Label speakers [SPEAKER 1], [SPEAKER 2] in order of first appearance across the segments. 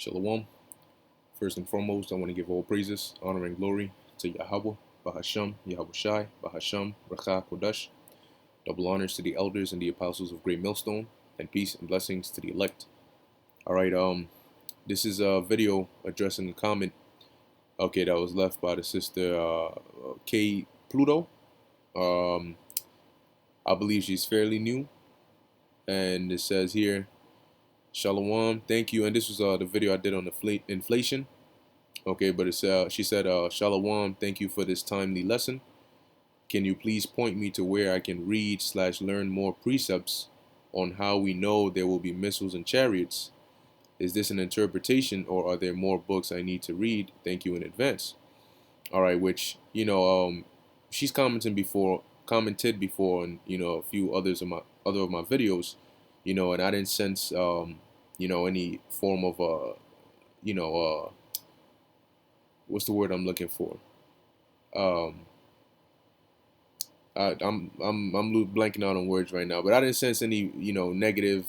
[SPEAKER 1] Shalom. First and foremost, I want to give all praises, honor, and glory to Yahweh, Bahasham, Yahweh Shai, Bahasham, Racha Kodash. Double honors to the elders and the apostles of Great Millstone, and peace and blessings to the elect. All right, this is a video addressing a comment, that was left by the sister K Pluto. Um, I believe she's fairly new, and it says here, Shalom, thank you. And this was the video I did on the inflation. Okay, but it's she said, Shalom, thank you for this timely lesson. Can you please point me to where I can read/learn more precepts on how we know there will be missiles and chariots? Is this an interpretation, or are there more books I need to read? Thank you in advance. All right, which she's commented before, and a few other of my videos, and I didn't sense any form of what's the word I'm looking for? Um, I'm blanking out on words right now, but I didn't sense any negative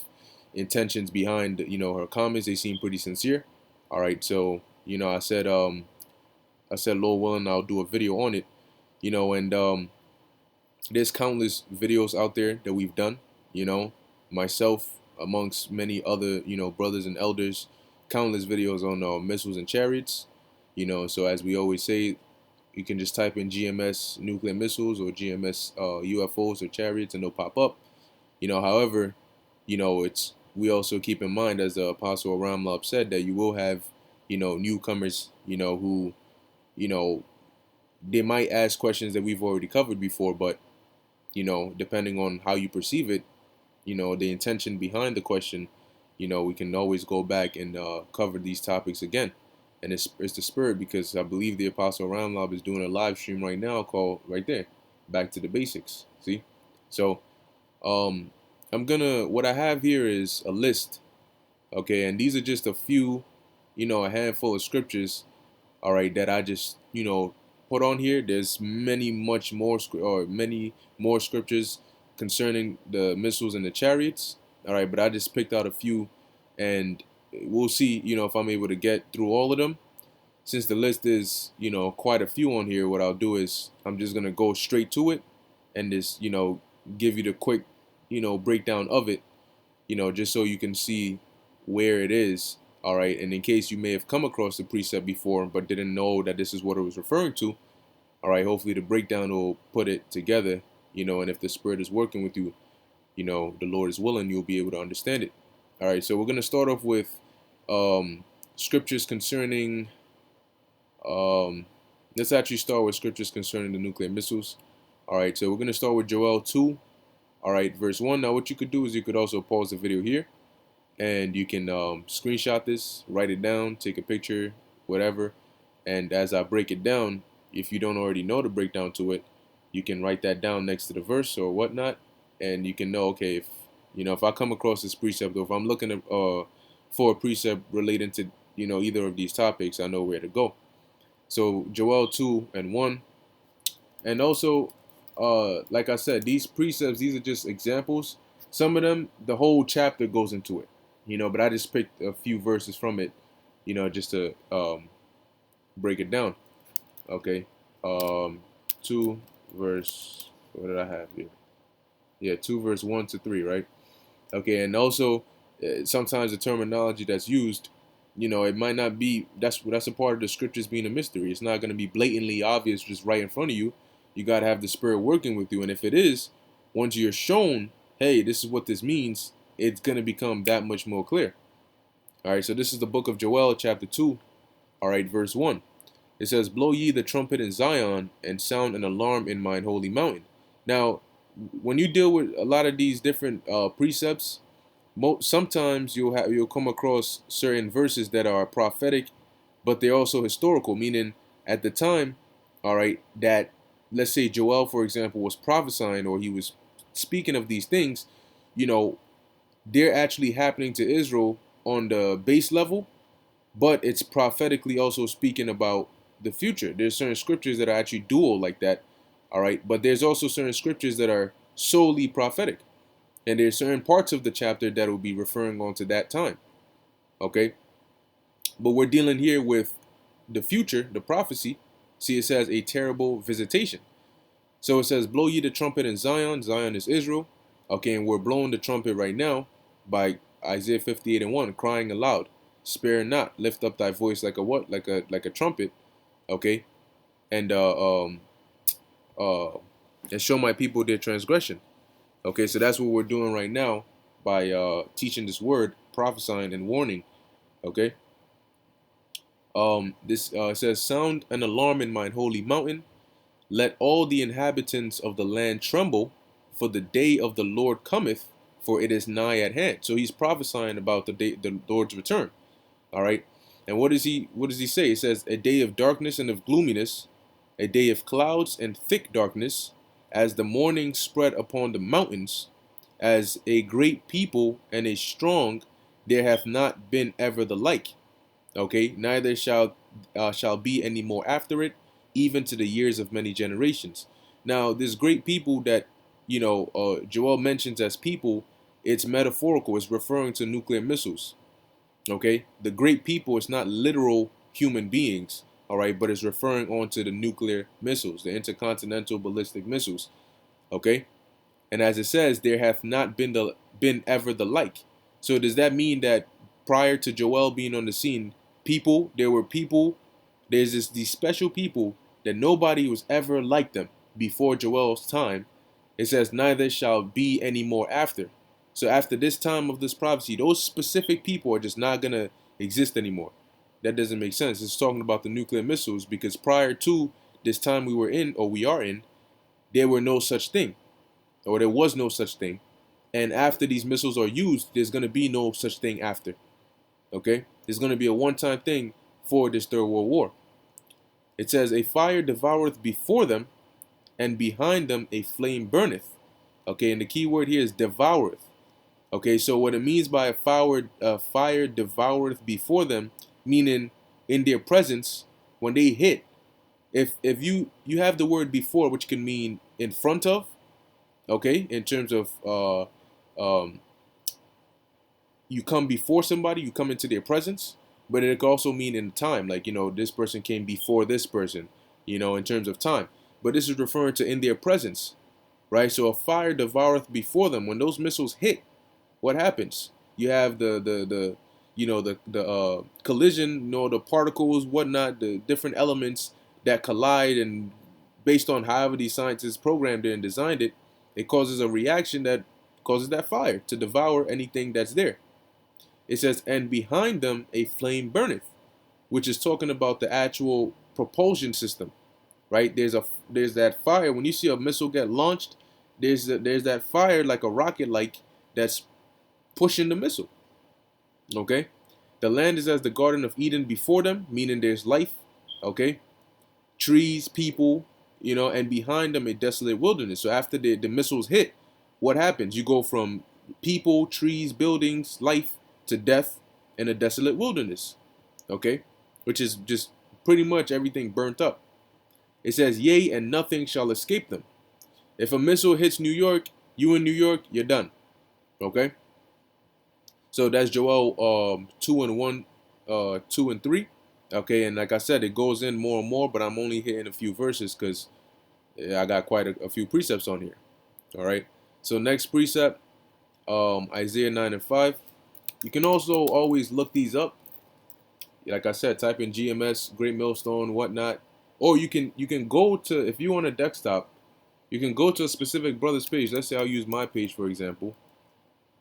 [SPEAKER 1] intentions behind her comments. They seem pretty sincere. All right, so I said Lord willing, I'll do a video on it. And there's countless videos out there that we've done. Myself amongst many other brothers and elders, countless videos on missiles and chariots. So as we always say, you can just type in GMS nuclear missiles or GMS UFOs or chariots and they'll pop up. However, we also keep in mind, as the Apostle Ramlab said, that you will have, newcomers, who, they might ask questions that we've already covered before, but, depending on how you perceive it, the intention behind the question, we can always go back and cover these topics again. And it's the spirit, because I believe the Apostle Ramlab is doing a live stream right now called right there, Back to the Basics. See? So what I have here is a list, okay, and these are just a few, a handful of scriptures, all right, that I just, put on here. There's many more scriptures concerning the missiles and the chariots, all right, but I just picked out a few, and we'll see, if I'm able to get through all of them. Since the list is, quite a few on here, what I'll do is I'm just going to go straight to it and just, give you the quick, breakdown of it, just so you can see where it is. All right. And in case you may have come across the precept before, but didn't know that this is what it was referring to. All right. Hopefully the breakdown will put it together, and if the spirit is working with you, the Lord is willing, you'll be able to understand it. All right. So we're going to start off with scriptures concerning, let's actually start with scriptures concerning the nuclear missiles. All right. So we're going to start with Joel 2. All right, verse 1. Now, what you could do is you could also pause the video here, and you can screenshot this, write it down, take a picture, whatever. And as I break it down, if you don't already know the breakdown to it, you can write that down next to the verse or whatnot, and you can know, okay, if I come across this precept, or if I'm looking for a precept relating to either of these topics, I know where to go. So Joel 2 and 1, and also, like I said, these precepts, these are just examples. Some of them, the whole chapter goes into it, but I just picked a few verses from it, just to break it down. Okay. 2 verse, what did I have here? Yeah, 2 verse 1 to 3, right? Okay, and also, sometimes the terminology that's used, it might not be, that's a part of the scriptures being a mystery. It's not going to be blatantly obvious just right in front of you. You got to have the spirit working with you. And if it is, once you're shown, hey, this is what this means, it's going to become that much more clear. All right, so this is the book of Joel, chapter 2, all right, verse 1. It says, blow ye the trumpet in Zion, and sound an alarm in mine holy mountain. Now, when you deal with a lot of these different precepts, sometimes you'll come across certain verses that are prophetic, but they're also historical, meaning at the time, all right, that, let's say Joel, for example, was prophesying, or he was speaking of these things, they're actually happening to Israel on the base level, but it's prophetically also speaking about the future. There's certain scriptures that are actually dual like that, all right, but there's also certain scriptures that are solely prophetic. And there's certain parts of the chapter that will be referring on to that time. Okay. But we're dealing here with the future, the prophecy. See, it says a terrible visitation. So it says, blow ye the trumpet in Zion. Zion is Israel. Okay, and we're blowing the trumpet right now by Isaiah 58:1, crying aloud, spare not, lift up thy voice like a what? Like a trumpet. Okay, and uh, and show my people their transgression. Okay, so that's what we're doing right now by teaching this word, prophesying and warning. Okay, this says, sound an alarm in mine holy mountain. Let all the inhabitants of the land tremble, for the day of the Lord cometh, for it is nigh at hand. So he's prophesying about the day, the Lord's return. All right, and what does he say? It says, a day of darkness and of gloominess, a day of clouds and thick darkness, as the morning spread upon the mountains, as a great people and a strong, there hath not been ever the like. Okay, neither shall be any more after it, even to the years of many generations. Now, this great people that Joel mentions as people, it's metaphorical. It's referring to nuclear missiles. Okay, the great people is not literal human beings. All right, but it's referring on to the nuclear missiles, the intercontinental ballistic missiles. Okay, and as it says, there hath not been ever the like. So does that mean that prior to Joel being on the scene, there were people, these special people that nobody was ever like them before Joel's time? It says, neither shall be any more after. So after this time of this prophecy, those specific people are just not gonna exist anymore. That doesn't make sense. It's talking about the nuclear missiles, because prior to this time we are in, there were no such thing, or there was no such thing. And after these missiles are used, there's going to be no such thing after. Okay? There's going to be a one-time thing for this Third World War. It says, a fire devoureth before them, and behind them a flame burneth. Okay, and the key word here is devoureth. Okay, so what it means by a fire devoureth before them, meaning in their presence, when they hit, if you have the word before, which can mean in front of, okay, in terms of um, you come before somebody, you come into their presence, but it could also mean in time, like, this person came before this person, in terms of time. But this is referring to in their presence, right? So a fire devoureth before them. When those missiles hit, what happens? You have the collision, the particles, whatnot, the different elements that collide, and based on however these scientists programmed it and designed it, it causes a reaction that causes that fire to devour anything that's there. It says, and behind them a flame burneth, which is talking about the actual propulsion system, right? There's that fire when you see a missile get launched. There's that fire, like a rocket, like, that's pushing the missile. Okay, the land is as the Garden of Eden before them, meaning there's life. Okay, trees, people, and behind them a desolate wilderness. So after the missiles hit, what happens? You go from people, trees, buildings, life, to death and a desolate wilderness. Okay, which is just pretty much everything burnt up. It says, yea, and nothing shall escape them. If a missile hits New York, you in New York, you're done. Okay, so that's Joel 2:1, 2 and 3. Okay, and like I said, it goes in more and more, but I'm only hitting a few verses because I got quite a few precepts on here. All right, so next precept, Isaiah 9:5. You can also always look these up. Like I said, type in GMS, Great Millstone, whatnot, or you can go to, if you on a desktop, you can go to a specific brother's page. Let's say I'll use my page for example.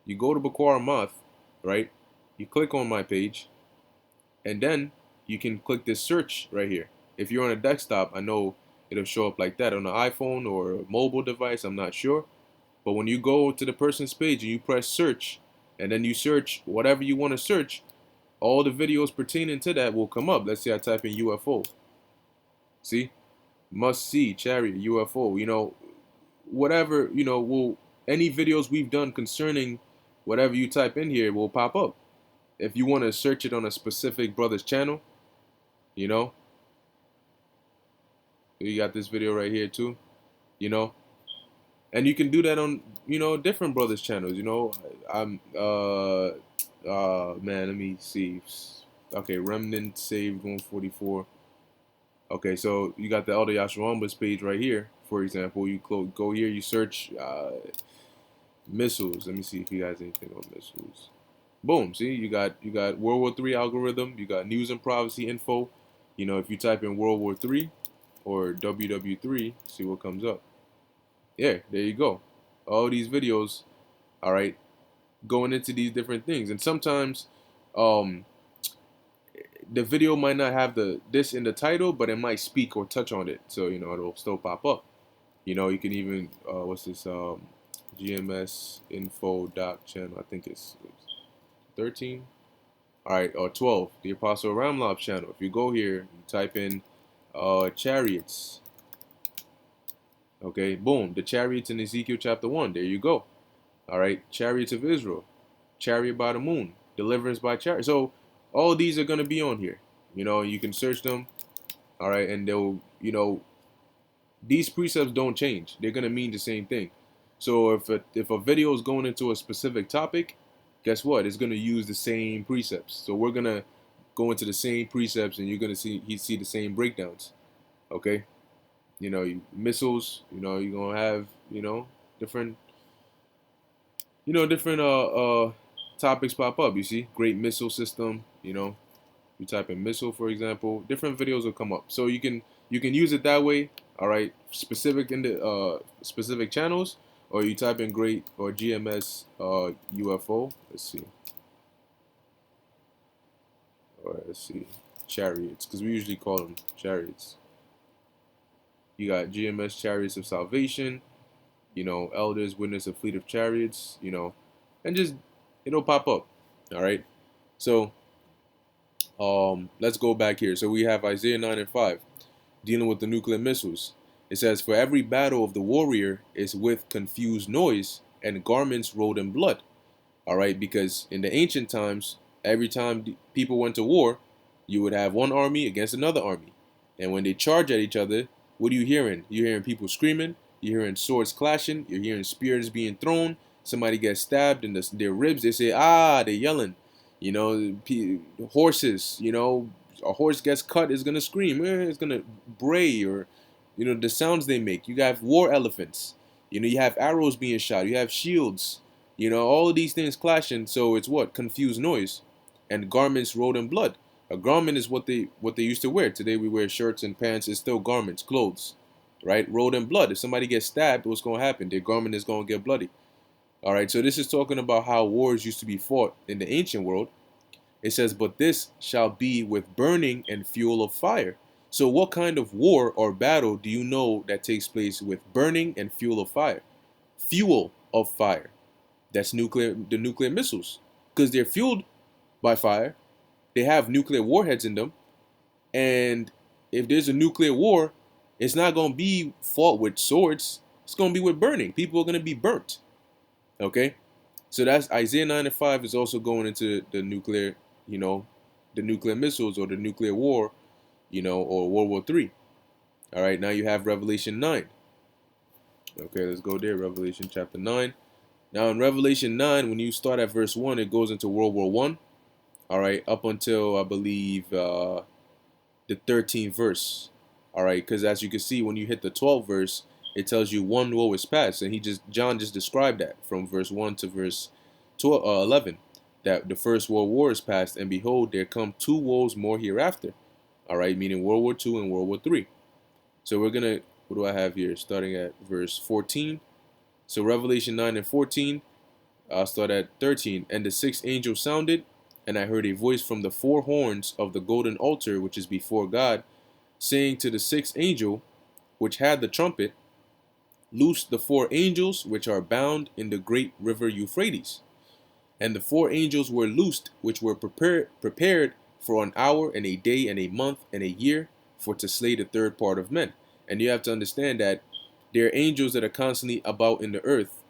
[SPEAKER 1] You go to Bakwar Math, right? You click on my page, and then you can click this search right here. If you're on a desktop, I know it'll show up like that. On an iPhone or a mobile device, I'm not sure. But when you go to the person's page and you press search, and then you search whatever you want to search, all the videos pertaining to that will come up. Let's say I type in UFO. See? Must see, chariot, UFO, whatever, any videos we've done concerning whatever you type in here will pop up. If you want to search it on a specific brother's channel, you got this video right here too, and you can do that on, different brothers' channels, I'm, man, let me see. Okay, remnant saved 144. Okay, so you got the Elder Yasharamba's page right here. For example, you go here, you search missiles. Let me see if you guys anything on missiles. Boom. See, you got World War III algorithm. You got news and prophecy info. You know, if you type in World War III or WW3, see what comes up. Yeah, there you go. All these videos. All right, going into these different things, and sometimes, um, the video might not have this in the title, but it might speak or touch on it. So you know, it'll still pop up. You know, you can even what's this GMS info doc channel. I think it's 13. All right, or 12. The Apostle Ramlob channel. If you go here, you type in chariots. Okay, boom, the chariots in Ezekiel chapter 1. There you go. All right, chariots of Israel, chariot by the moon, deliverance by chariot. So all these are going to be on here. You know, you can search them. All right, and they'll, you know, these precepts don't change. They're going to mean the same thing. So if a video is going into a specific topic, guess what? It's going to use the same precepts. So we're going to go into the same precepts, and you're going to see the same breakdowns. Okay? You know, missiles, you know, you're going to have, you know, different topics pop up. You see, great missile system, you know, you type in missile, for example, different videos will come up. So you can use it that way. All right, specific in the specific channels, or you type in great or GMS UFO. Let's see. All right, let's see. Chariots, because we usually call them chariots. You got GMS chariots of salvation. You know, elders witness a fleet of chariots. You know, and just it'll pop up. All right. So let's go back here. So we have Isaiah 9 and 5 dealing with the nuclear missiles. It says, for every battle of the warrior is with confused noise and garments rolled in blood. All right, because in the ancient times, every time people went to war, you would have one army against another army. And when they charge at each other, what are you hearing? You're hearing people screaming, you're hearing swords clashing, you're hearing spears being thrown, somebody gets stabbed in their ribs, they say, ah, they're yelling. You know, horses, you know, a horse gets cut, is going to scream, it's going to bray, or, you know, the sounds they make. You have war elephants, you know, you have arrows being shot, you have shields, you know, all of these things clashing. So it's what? Confused noise. And garments rolled in blood. A garment is what they used to wear. Today we wear shirts and pants. It's still garments, clothes, right? Rolled in blood. If somebody gets stabbed, what's going to happen? Their garment is going to get bloody. All right, so this is talking about how wars used to be fought in the ancient world. It says, but this shall be with burning and fuel of fire. So what kind of war or battle do you know that takes place with burning and fuel of fire? Fuel of fire. That's the nuclear missiles, because they're fueled by fire. They have nuclear warheads in them. And if there's a nuclear war, it's not going to be fought with swords. It's going to be with burning. People are going to be burnt. Okay? So that's Isaiah 9 and 5 is also going into the nuclear, you know, the nuclear missiles or the nuclear war, you know, or World War III. All right, now you have Revelation 9. Okay, let's go there. Revelation chapter 9. Now in Revelation 9, when you start at verse 1, it goes into World War 1. All right, up until I believe the 13th verse. All right, because as you can see, when you hit the 12th verse, it tells you one woe is past, and John just described that from verse 1 to verse 11, that the first world war is past, and behold, there come two woes more hereafter. All right, meaning World War II and World War III. So we're gonna, what do I have here? Starting at verse 14. So Revelation 9 and 14. I'll start at 13. And the sixth angel sounded, and I heard a voice from the four horns of the golden altar which is before God, saying to the sixth angel, which had the trumpet, loose the four angels which are bound in the great river Euphrates. And the four angels were loosed, which were prepared for an hour and a day and a month and a year, for to slay the third part of men. And you have to understand that there are angels that are constantly about in the earth,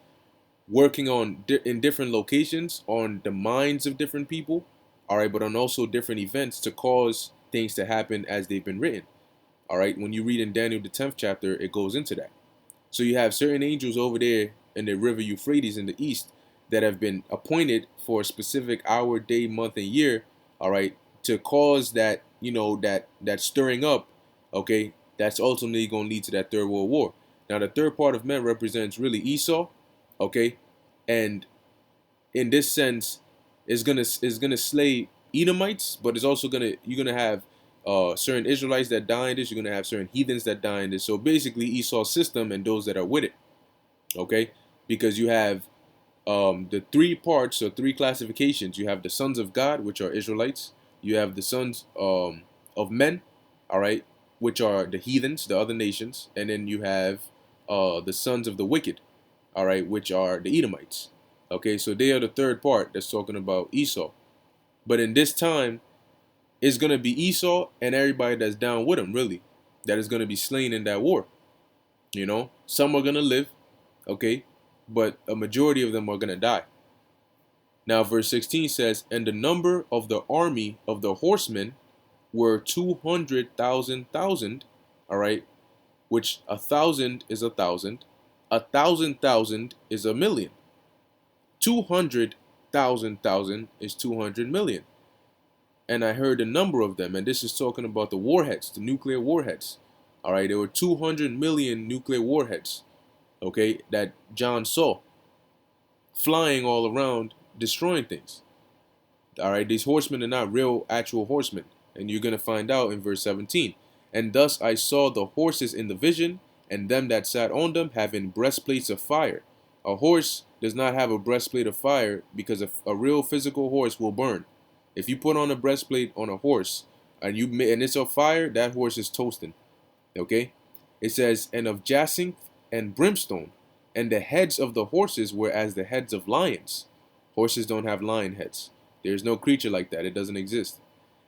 [SPEAKER 1] working on in different locations on the minds of different people, all right, but on also different events to cause things to happen as they've been written. All right, when you read in Daniel the 10th chapter, it goes into that. So you have certain angels over there in the river Euphrates in the east that have been appointed for a specific hour, day, month, and year, all right, to cause that, that stirring up, okay, that's ultimately going to lead to that third world war. Now the third part of men represents really Esau, okay, and in this sense is gonna slay Edomites, but it's also you're gonna have certain Israelites that die in this. You're gonna have certain heathens that die in this. So basically Esau's system and those that are with it, okay, because you have the three parts or three classifications. You have the sons of God, which are Israelites. You have the sons of men, all right, which are the heathens, the other nations, and then you have the sons of the wicked, all right, which are the Edomites. Okay, so they are the third part that's talking about Esau. But in this time, it's gonna be Esau and everybody that's down with him, really, that is gonna be slain in that war. Some are gonna live, okay, but a majority of them are gonna die. Now, verse 16 says, "And the number of the army of the horsemen were 200,000,000, all right, which 1,000 is 1,000, 1,000,000 is 1,000,000. 200,000 is 200 million. And I heard a number of them, and this is talking about the warheads, the nuclear warheads. All right, there were 200 million nuclear warheads, okay, that John saw flying all around, destroying things. All right, these horsemen are not real, actual horsemen, and you're going to find out in verse 17. "And thus I saw the horses in the vision, and them that sat on them having breastplates of fire." A horse does not have a breastplate of fire because a real physical horse will burn. If you put on a breastplate on a horse and it's of fire, that horse is toasting. Okay? It says, "And of jacinth and brimstone, and the heads of the horses were as the heads of lions." Horses don't have lion heads. There's no creature like that. It doesn't exist.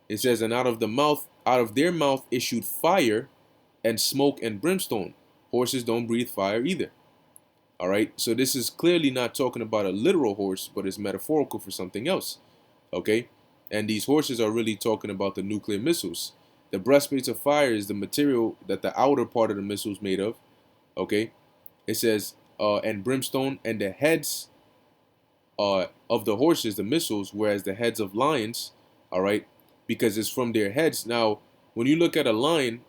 [SPEAKER 1] It says, "And out of their mouth issued fire and smoke and brimstone." Horses don't breathe fire either. All right, so this is clearly not talking about a literal horse, but it's metaphorical for something else. Okay, and these horses are really talking about the nuclear missiles. The breastplates of fire is the material that the outer part of the missile is made of. Okay, it says, "And brimstone, and the heads of the horses, the missiles, whereas the heads of lions," all right, because it's from their heads. Now, when you look at a lion,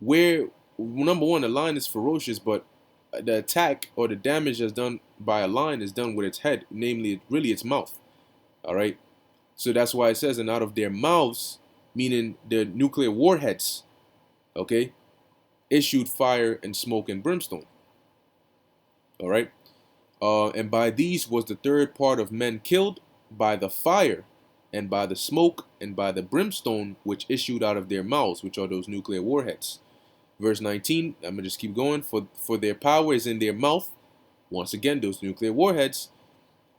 [SPEAKER 1] number one, a lion is ferocious, but the attack or the damage that's done by a lion is done with its head, namely, really its mouth. All right. So that's why it says, "And out of their mouths," meaning the nuclear warheads, okay, "issued fire and smoke and brimstone." All right. "And by these was the third part of men killed by the fire and by the smoke and by the brimstone which issued out of their mouths," which are those nuclear warheads. Verse 19, I'm going to just keep going. For their power is in their mouth." Once again, those nuclear warheads.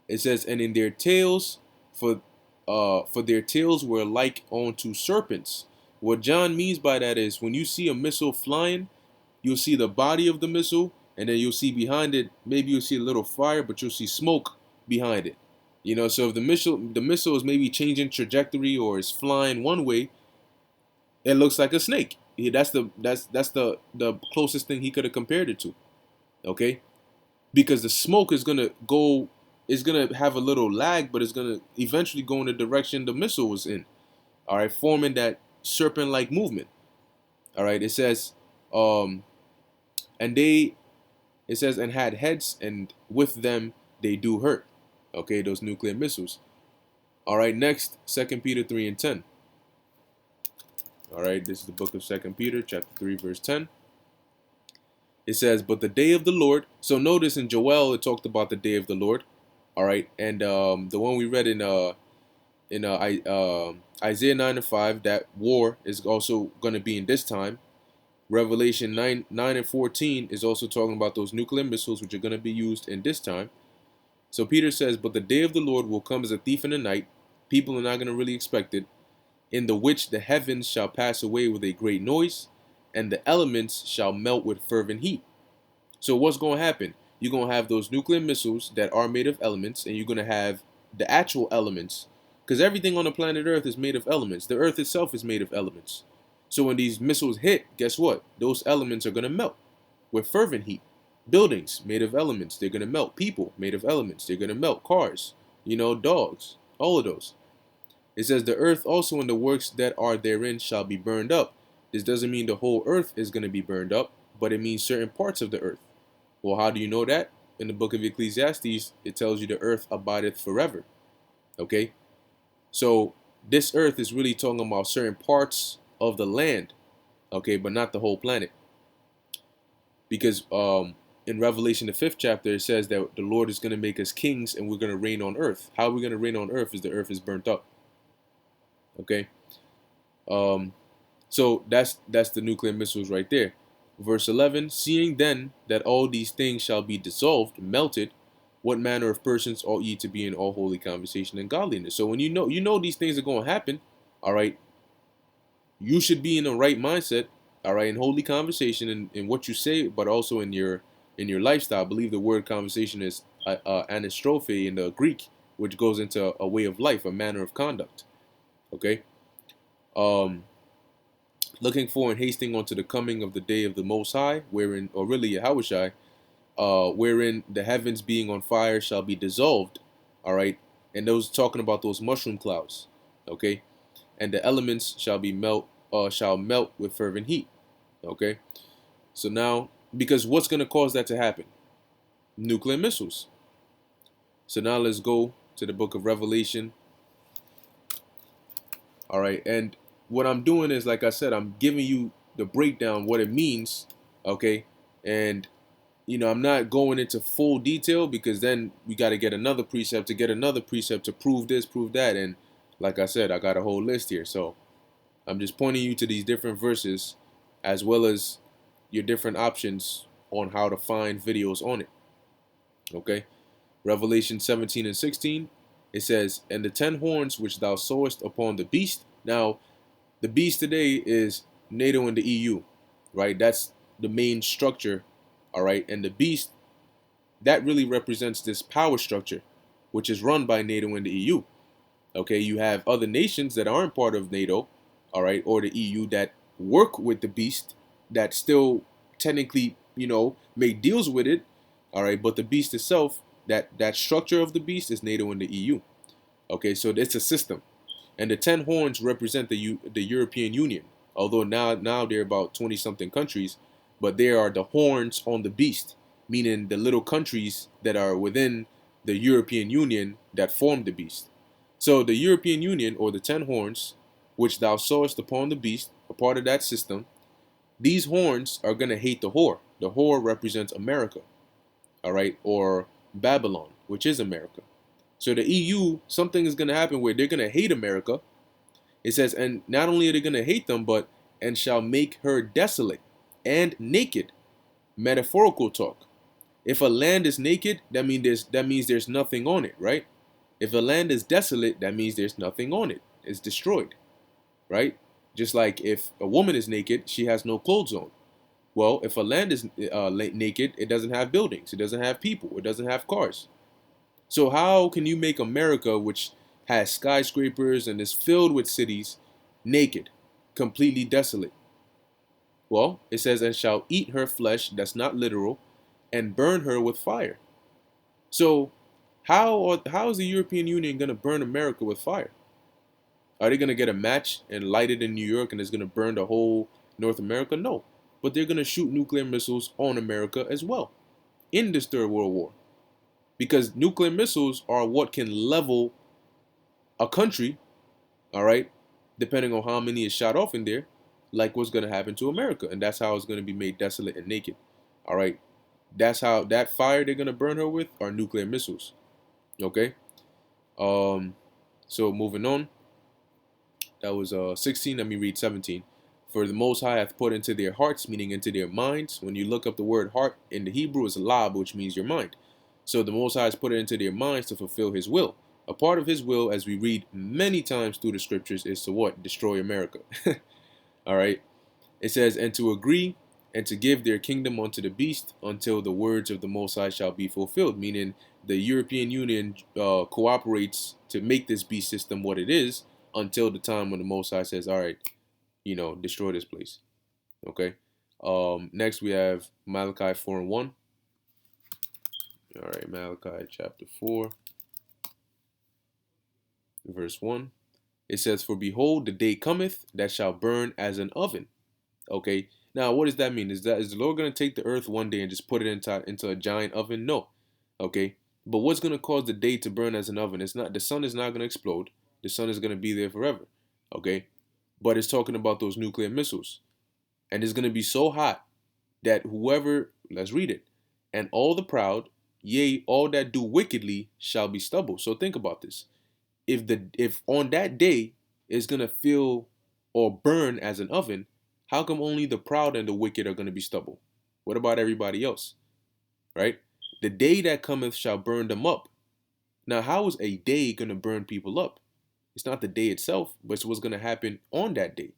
[SPEAKER 1] It says, "And in their tails, for their tails were like unto serpents." What John means by that is when you see a missile flying, you'll see the body of the missile, and then you'll see behind it, maybe you'll see a little fire, but you'll see smoke behind it. So if the missile is maybe changing trajectory or is flying one way, it looks like a snake. That's the closest thing he could have compared it to. Okay? Because the smoke is gonna have a little lag, but it's gonna eventually go in the direction the missile was in. All right, forming that serpent-like movement. All right, it says, "And had heads, and with them they do hurt." Okay, those nuclear missiles. All right, next, 2 Peter 3 and 10. All right, this is the book of 2 Peter, chapter 3, verse 10. It says, "But the day of the Lord." So notice in Joel, it talked about the day of the Lord. All right, and the one we read in Isaiah 9 and 5, that war is also going to be in this time. Revelation 9 and 14 is also talking about those nuclear missiles, which are going to be used in this time. So Peter says, "But the day of the Lord will come as a thief in the night." People are not going to really expect it. "In the which the heavens shall pass away with a great noise, and the elements shall melt with fervent heat." So what's going to happen? You're going to have those nuclear missiles that are made of elements, and you're going to have the actual elements, because everything on the planet Earth is made of elements. The Earth itself is made of elements. So when these missiles hit, guess what? Those elements are going to melt with fervent heat. Buildings made of elements, they're going to melt. People made of elements, they're going to melt. Cars, dogs, all of those. It says the earth also and the works that are therein shall be burned up. This doesn't mean the whole earth is going to be burned up, but it means certain parts of the earth. Well, how do you know that? In the book of Ecclesiastes, it tells you the earth abideth forever. Okay? So this earth is really talking about certain parts of the land, okay, but not the whole planet. Because in Revelation, the 5th chapter, it says that the Lord is going to make us kings and we're going to reign on earth. How are we going to reign on earth is the earth is burnt up. Okay? So that's the nuclear missiles right there. Verse 11, seeing then that all these things shall be dissolved, melted, what manner of persons ought ye to be in all holy conversation and godliness? So when you know these things are going to happen, all right, you should be in the right mindset, all right, in holy conversation and in what you say, but also in your lifestyle. I believe the word conversation is anastrophe in the Greek, which goes into a way of life, a manner of conduct. Okay. Looking for and hasting unto the coming of the day of the Most High, wherein, or really Yahushai, wherein the heavens being on fire shall be dissolved. All right, and those talking about those mushroom clouds. Okay, and the elements shall melt with fervent heat. Okay, so now because what's going to cause that to happen? Nuclear missiles. So now let's go to the book of Revelation. All right, and what I'm doing is, like I said, I'm giving you the breakdown, what it means, okay? And, I'm not going into full detail because then we got to get another precept to prove this, prove that. And like I said, I got a whole list here. So I'm just pointing you to these different verses as well as your different options on how to find videos on it, okay? Revelation 17 and 16, it says, and the 10 horns which thou sawest upon the beast. Now, the beast today is NATO and the EU, right? That's the main structure, all right? And the beast, that really represents this power structure, which is run by NATO and the EU, okay? You have other nations that aren't part of NATO, all right, or the EU that work with the beast that still technically, make deals with it, all right? But the beast itself, that structure of the beast is NATO and the EU, okay? So it's a system. And the 10 horns represent the European Union, although now they're about 20 something countries, but they are the horns on the beast, meaning the little countries that are within the European Union that form the beast. So the European Union, or the 10 horns, which thou sawest upon the beast, a part of that system, these horns are going to hate the whore. The whore represents America, all right, or Babylon, which is America. So the EU, something is going to happen where they're going to hate America. It says, and not only are they going to hate them, but and shall make her desolate and naked. Metaphorical talk. If a land is naked, that means there's nothing on it, right? If a land is desolate, that means there's nothing on it. It's destroyed, right? Just like if a woman is naked, she has no clothes on. Well, if a land is naked, it doesn't have buildings, it doesn't have people, it doesn't have cars. So how can you make America, which has skyscrapers and is filled with cities, naked, completely desolate? Well, it says, and shall eat her flesh, that's not literal, and burn her with fire. So how is the European Union going to burn America with fire? Are they going to get a match and light it in New York and it's going to burn the whole North America? No. But they're going to shoot nuclear missiles on America as well in this Third World War. Because nuclear missiles are what can level a country, all right, depending on how many is shot off in there, like what's going to happen to America. And that's how it's going to be made desolate and naked, all right? That's how that fire they're going to burn her with are nuclear missiles, okay? So moving on, that was 16. Let me read 17. For the Most High hath put into their hearts, meaning into their minds. When you look up the word heart in the Hebrew, is lab, which means your mind. So the Most High has put it into their minds to fulfill his will. A part of his will, as we read many times through the scriptures, is to what? Destroy America. All right. It says, and to agree and to give their kingdom unto the beast until the words of the Most High shall be fulfilled. Meaning the European Union cooperates to make this beast system what it is until the time when the Most High says, all right, destroy this place. Okay. Next we have Malachi 4 and 1. All right, Malachi chapter 4, verse 1. It says, for behold, the day cometh that shall burn as an oven. Okay. Now, what does that mean? Is the Lord going to take the earth one day and just put it into a giant oven? No. Okay. But what's going to cause the day to burn as an oven? It's not, the sun is not going to explode. The sun is going to be there forever. Okay. But it's talking about those nuclear missiles. And it's going to be so hot that whoever, let's read it, and all the proud, yea, all that do wickedly shall be stubble. So think about this. If on that day it's going to feel or burn as an oven, how come only the proud and the wicked are going to be stubble? What about everybody else? Right? The day that cometh shall burn them up. Now, how is a day going to burn people up? It's not the day itself, but it's what's going to happen on that day.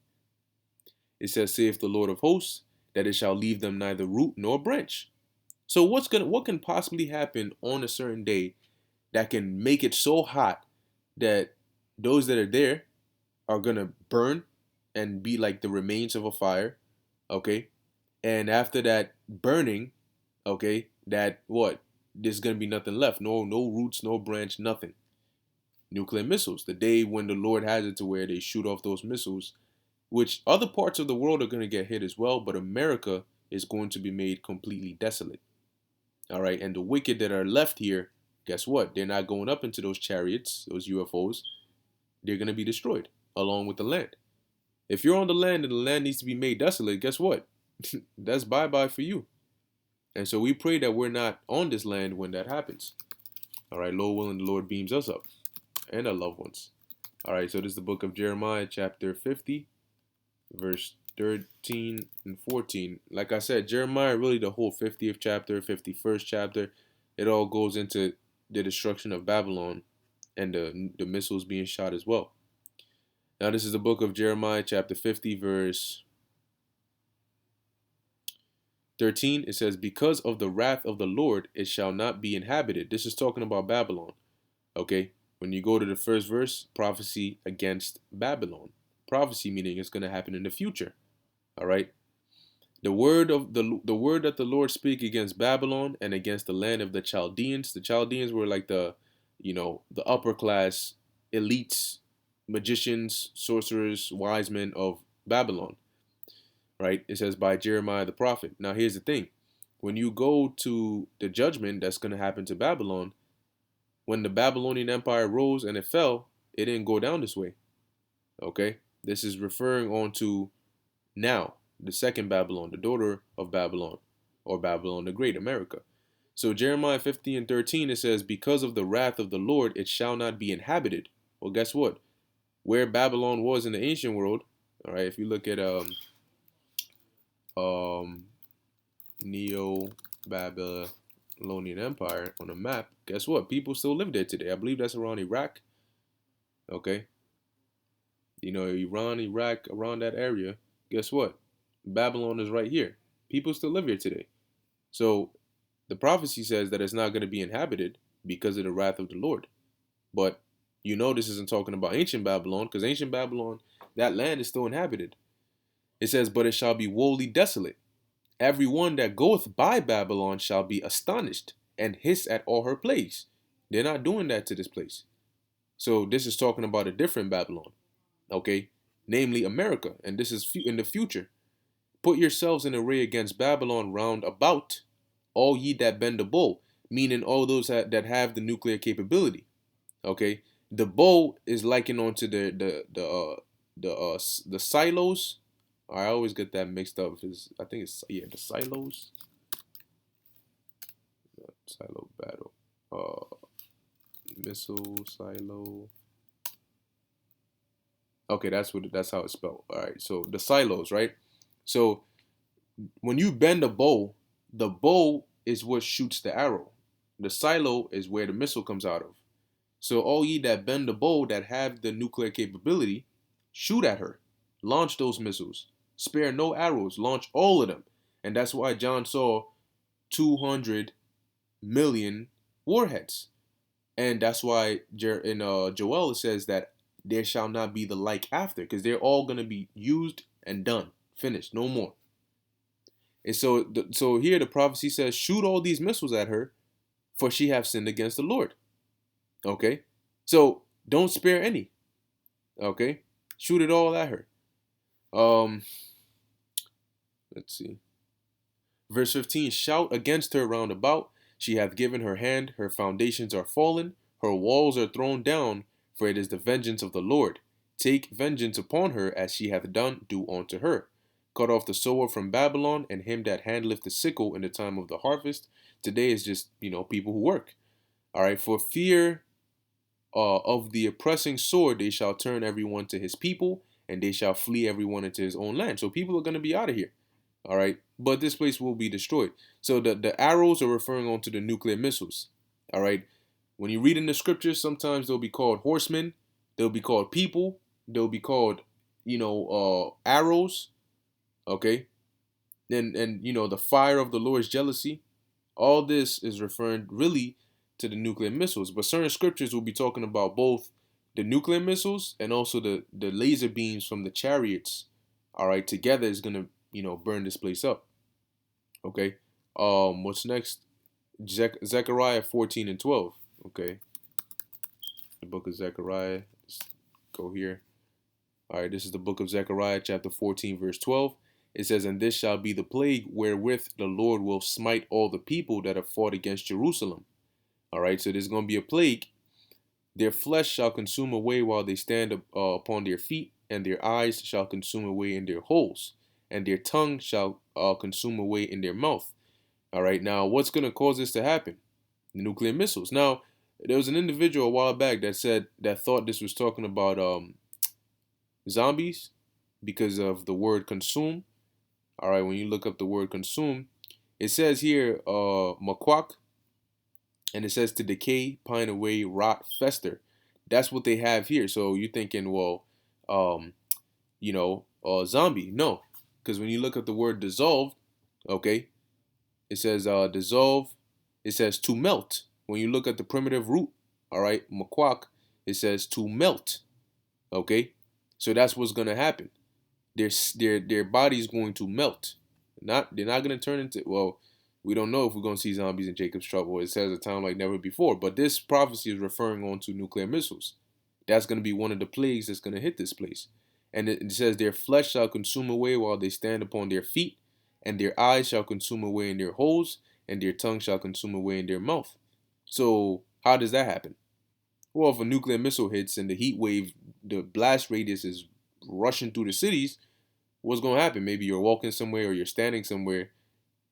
[SPEAKER 1] It says, saith the Lord of hosts, that it shall leave them neither root nor branch. So what can possibly happen on a certain day that can make it so hot that those that are there are going to burn and be like the remains of a fire, okay? And after that burning, okay, that what? There's going to be nothing left. No roots, no branch, nothing. Nuclear missiles. The day when the Lord has it to where they shoot off those missiles, which other parts of the world are going to get hit as well, but America is going to be made completely desolate. All right, and the wicked that are left here, guess what? They're not going up into those chariots, those UFOs. They're going to be destroyed along with the land. If you're on the land and the land needs to be made desolate, guess what? That's bye-bye for you. And so we pray that we're not on this land when that happens. All right, Lord willing, the Lord beams us up and our loved ones. All right, so this is the book of Jeremiah, chapter 50, verse 13 and 14. Like I said, Jeremiah, really the whole 50th chapter, 51st chapter, it all goes into the destruction of Babylon and the missiles being shot as well. Now, this is the book of Jeremiah, chapter 50, verse 13. It says, because of the wrath of the Lord, it shall not be inhabited. This is talking about Babylon. Okay, when you go to the first verse, prophecy against Babylon. Prophecy meaning it's going to happen in the future. All right. The word that the Lord speak against Babylon and against the land of the Chaldeans. The Chaldeans were like the upper class elites, magicians, sorcerers, wise men of Babylon. Right? It says by Jeremiah the prophet. Now here's the thing. When you go to the judgment that's going to happen to Babylon, when the Babylonian Empire rose and it fell, it didn't go down this way. Okay? This is referring on to now, the second Babylon, the daughter of Babylon, or Babylon the Great, America. So Jeremiah 50 and 13, it says, because of the wrath of the Lord, it shall not be inhabited. Well, guess what? Where Babylon was in the ancient world, all right, if you look at Neo-Babylonian Empire on a map, guess what? People still live there today. I believe that's around Iraq. Okay. You know, Iran, Iraq, around that area. Guess what? Babylon is right here. People still live here today. So the prophecy says that it's not going to be inhabited because of the wrath of the Lord. But you know this isn't talking about ancient Babylon, because ancient Babylon, that land is still inhabited. It says, but it shall be wholly desolate. Every one that goeth by Babylon shall be astonished and hiss at all her plagues. They're not doing that to this place. So this is talking about a different Babylon. Okay, namely America, and this is in the future. Put yourselves in array against Babylon round about, all ye that bend the bow, meaning all those that have the nuclear capability. Okay, the bow is likened onto the silos. I always get that mixed up. I think it's the silos. Silo battle. Missile silo. Okay, that's how it's spelled. All right, so the silos, right? So when you bend the bow is what shoots the arrow. The silo is where the missile comes out of. So all ye that bend the bow that have the nuclear capability, shoot at her. Launch those missiles. Spare no arrows. Launch all of them. And that's why John saw 200 million warheads. And that's why in Joel it says that there shall not be the like after, because they're all going to be used and done. Finished. No more. And so here the prophecy says, shoot all these missiles at her, for she have sinned against the Lord. Okay? So don't spare any. Okay, shoot it all at her. Um, let's see. Verse 15, shout against her round about. She hath given her hand, her foundations are fallen, her walls are thrown down, for it is the vengeance of the Lord. Take vengeance upon her as she hath done, do unto her. Cut off the sower from Babylon, and him that handleth the sickle in the time of the harvest. Today is just, people who work. All right, for fear of the oppressing sword, they shall turn everyone to his people, and they shall flee everyone into his own land. So people are going to be out of here. All right, but this place will be destroyed. So the arrows are referring on to the nuclear missiles. All right, when you read in the scriptures, sometimes they'll be called horsemen, they'll be called people, they'll be called, arrows. Okay, and the fire of the Lord's jealousy. All this is referring really to the nuclear missiles, but certain scriptures will be talking about both the nuclear missiles and also the laser beams from the chariots. All right, together is gonna burn this place up. Okay. What's next? Zechariah 14 and 12. Okay, the book of Zechariah. Let's go here. All right, this is the book of Zechariah, chapter 14, verse 12. It says, and this shall be the plague wherewith the Lord will smite all the people that have fought against Jerusalem. All right, so there's going to be a plague. Their flesh shall consume away while they stand upon their feet, and their eyes shall consume away in their holes, and their tongue shall consume away in their mouth. All right, now what's going to cause this to happen? The nuclear missiles. Now, there was an individual a while back that thought this was talking about zombies because of the word consume. All right, when you look up the word consume, it says here makwak, and it says to decay, pine away, rot, fester. That's what they have here. So you're thinking, well, um, zombie. No, because when you look at the word dissolve, okay, it says dissolve. It says to melt. When you look at the primitive root, all right, makwak, it says to melt. Okay, so that's what's gonna happen. Their body's going to melt. They're not gonna turn into, well, we don't know if we're gonna see zombies in Jacob's trouble. It says a time like never before, but this prophecy is referring on to nuclear missiles. That's gonna be one of the plagues that's gonna hit this place. And it says their flesh shall consume away while they stand upon their feet, and their eyes shall consume away in their holes, and their tongue shall consume away in their mouth. So how does that happen? Well, if a nuclear missile hits and the heat wave, the blast radius is rushing through the cities, what's going to happen? Maybe you're walking somewhere or you're standing somewhere,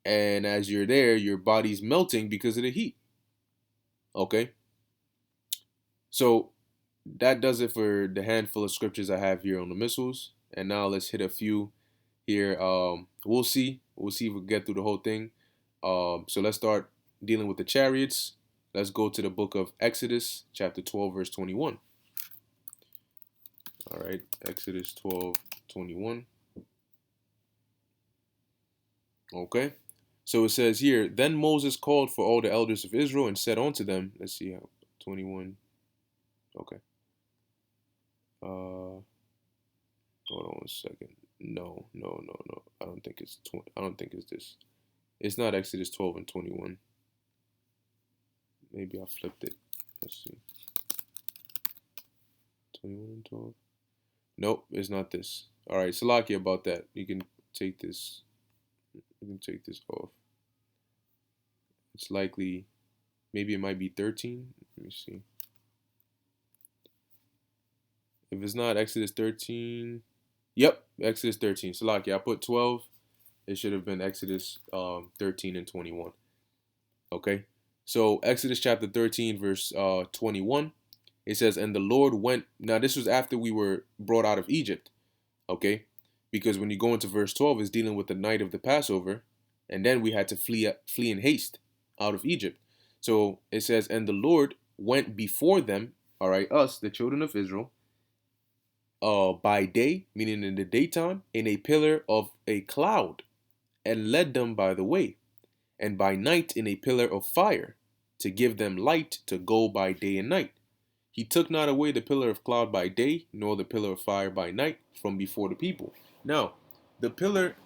[SPEAKER 1] and as you're there, your body's melting because of the heat. Okay? So that does it for the handful of scriptures I have here on the missiles. And now let's hit a few here. We'll see. We'll see if we get through the whole thing. So let's start dealing with the chariots. Let's go to the book of Exodus, chapter 12, verse 21. All right, Exodus 12, 21. Okay, so it says here, then Moses called for all the elders of Israel and said unto them, let's see how, 21. Okay. Hold on 1 second. No. I don't think it's I don't think it's this. It's not Exodus 12 and 21. Maybe I flipped it. Let's see. 21 and 12. Nope, it's not this. All right, Salakia about that. You can take this. You can take this off. It's likely, maybe it might be 13. Let me see. If it's not Exodus 13, yep, Exodus 13. Salakia, I put 12. It should have been Exodus 13 and 21. Okay, so Exodus chapter 13, verse 21. It says, and the Lord went. Now, this was after we were brought out of Egypt. Okay, because when you go into verse 12, it's dealing with the night of the Passover. And then we had to flee in haste out of Egypt. So it says, and the Lord went before them, all right, us, the children of Israel, by day, meaning in the daytime, in a pillar of a cloud, and led them by the way, and by night in a pillar of fire, to give them light to go by day and night. He took not away the pillar of cloud by day, nor the pillar of fire by night from before the people. Now, the pillar,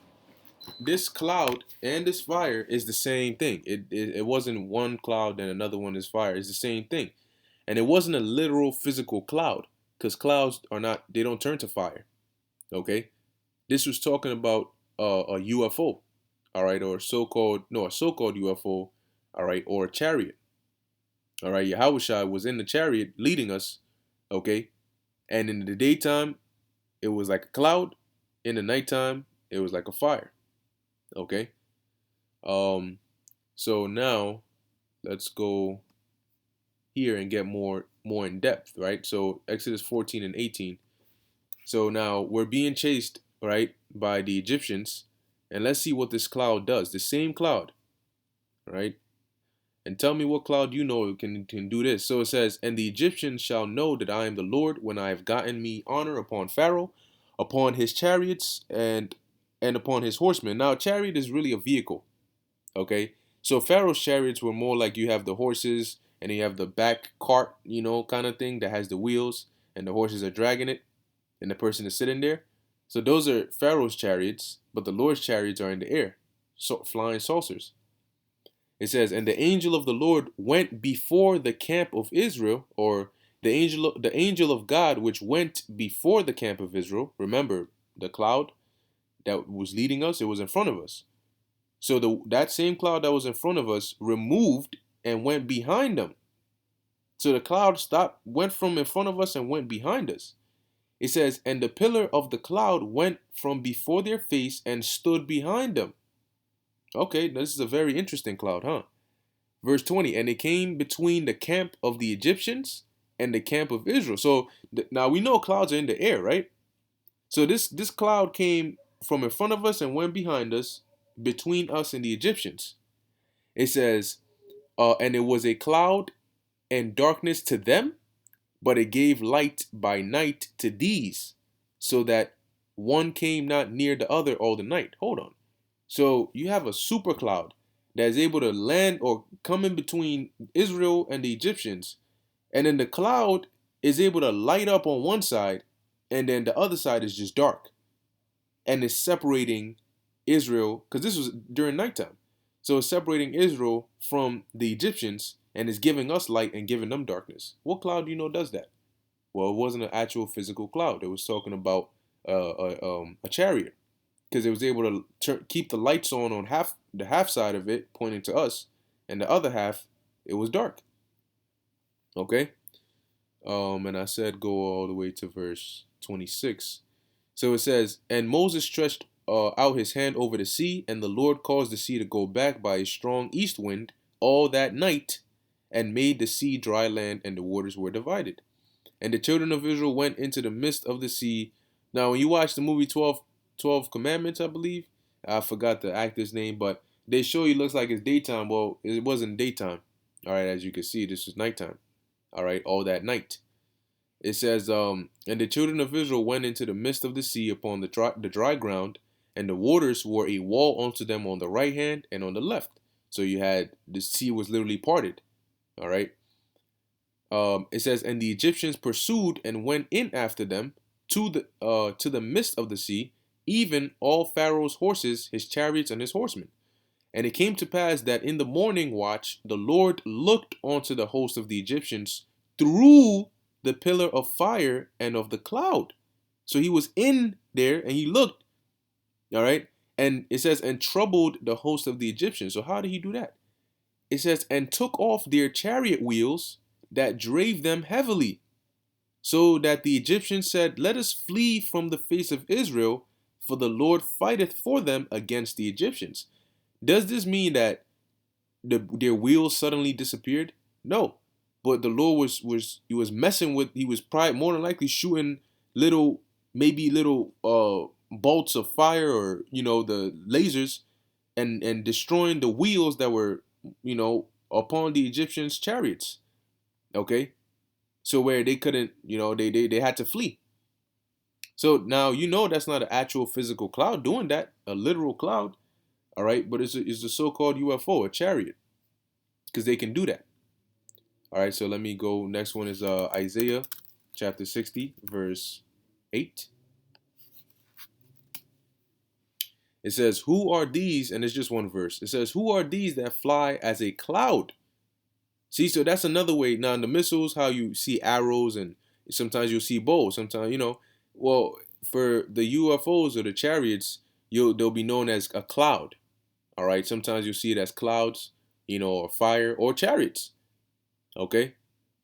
[SPEAKER 1] this cloud and this fire is the same thing. It wasn't one cloud and another one is fire. It's the same thing. And it wasn't a literal physical cloud, because clouds are not, they don't turn to fire. Okay, this was talking about a UFO, all right, or so-called, no, a so-called UFO, all right, or a chariot, all right. Yahushua was in the chariot leading us, okay, and in the daytime it was like a cloud, in the nighttime it was like a fire, okay. Um, so now let's go here and get more in depth, right? So Exodus 14 and 18. So now we're being chased, right, by the Egyptians, and let's see what this cloud does. The same cloud, right? And tell me what cloud you know can do this. So it says, and the Egyptians shall know that I am the Lord when I have gotten me honor upon Pharaoh, upon his chariots, and upon his horsemen. Now, a chariot is really a vehicle, okay? So Pharaoh's chariots were more like you have the horses and you have the back cart, you know, kind of thing that has the wheels and the horses are dragging it and the person is sitting there. So those are Pharaoh's chariots, but the Lord's chariots are in the air, so flying saucers. It says, and the angel of the Lord went before the camp of Israel, or the angel of God which went before the camp of Israel. Remember, the cloud that was leading us, it was in front of us. So that same cloud that was in front of us removed and went behind them. So the cloud went from in front of us and went behind us. It says, and the pillar of the cloud went from before their face and stood behind them. Okay, this is a very interesting cloud, huh? Verse 20, and it came between the camp of the Egyptians and the camp of Israel. So now we know clouds are in the air, right? So this cloud came from in front of us and went behind us, between us and the Egyptians. It says, and it was a cloud and darkness to them, but it gave light by night to these, so that one came not near the other all the night. Hold on. So you have a super cloud that is able to land or come in between Israel and the Egyptians, and then the cloud is able to light up on one side, and then the other side is just dark, and it's separating Israel, because this was during nighttime. So it's separating Israel from the Egyptians and is giving us light and giving them darkness. What cloud do you know does that? Well, it wasn't an actual physical cloud. It was talking about a chariot, because it was able to keep the lights on the half side of it pointing to us, and the other half it was dark. Okay. And I said go all the way to verse 26. So it says, and Moses stretched out his hand over the sea, and the Lord caused the sea to go back by a strong east wind all that night, and made the sea dry land, and the waters were divided. And the children of Israel went into the midst of the sea. Now, when you watch the movie 12 Commandments, I believe, I forgot the actor's name, but they show you looks like it's daytime. Well, it wasn't daytime. All right, as you can see, this is nighttime. All right, all that night. It says, and the children of Israel went into the midst of the sea upon the dry ground, and the waters were a wall unto them on the right hand and on the left. So you had, the sea was literally parted. All right. It says, and the Egyptians pursued and went in after them to the midst of the sea, even all Pharaoh's horses, his chariots, and his horsemen. And it came to pass that in the morning watch the Lord looked onto the host of the Egyptians through the pillar of fire and of the cloud. So he was in there and he looked. All right. And it says, and troubled the host of the Egyptians. So how did he do that? It says, and took off their chariot wheels that drave them heavily, so that the Egyptians said, let us flee from the face of Israel, for the Lord fighteth for them against the Egyptians. Does this mean that their wheels suddenly disappeared? No, but the Lord was messing with. He was probably more than likely shooting little bolts of fire, or the lasers, and destroying the wheels that were upon the Egyptians' chariots. Okay, so where they couldn't, they had to flee. So now that's not an actual physical cloud doing that, a literal cloud. All right, but it's a so-called UFO, a chariot, because they can do that. All right, so let me go. Next one is Isaiah chapter 60, verse 8. It says, who are these? And it's just one verse. It says, who are these that fly as a cloud? See, so that's another way. Now in the missiles, how you see arrows and Sometimes you'll see bows. Sometimes, well, for the UFOs or the chariots, they'll be known as a cloud. All right. Sometimes you'll see it as clouds, or fire or chariots. Okay.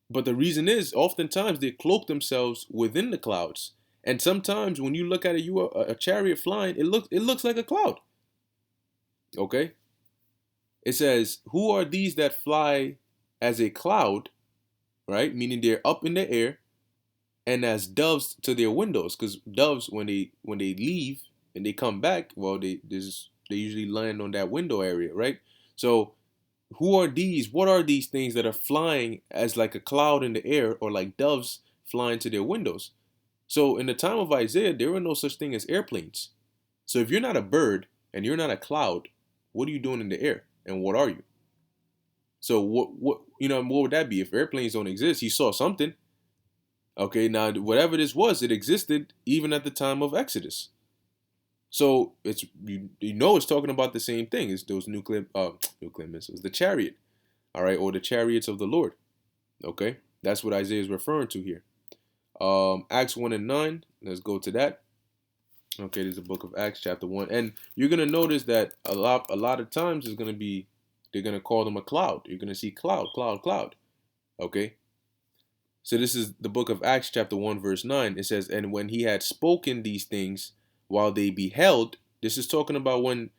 [SPEAKER 1] But the reason is, oftentimes they cloak themselves within the clouds, and sometimes when you look at a chariot flying, it looks like a cloud. Okay. It says, "Who are these that fly as a cloud?" Right, meaning they're up in the air, and as doves to their windows, because doves when they leave and they come back, well, they usually land on that window area, right? So who are these? What are these things that are flying as like a cloud in the air, or like doves flying to their windows? So in the time of Isaiah, there were no such thing as airplanes. So if you're not a bird and you're not a cloud, what are you doing in the air? And what are you? So what would that be? If airplanes don't exist, he saw something. Okay, now whatever this was, it existed even at the time of Exodus. So it's talking about the same thing. It's those nuclear missiles, the chariot, all right, or the chariots of the Lord. Okay, that's what Isaiah is referring to here. Acts 1:9. Let's go to that. Okay, there's the book of Acts, chapter 1, and you're gonna notice that a lot of times they're gonna call them a cloud. You're gonna see cloud, cloud, cloud. Okay. So this is the book of Acts, chapter 1, verse 9. It says, "And when he had spoken these things, while they beheld," this is talking about when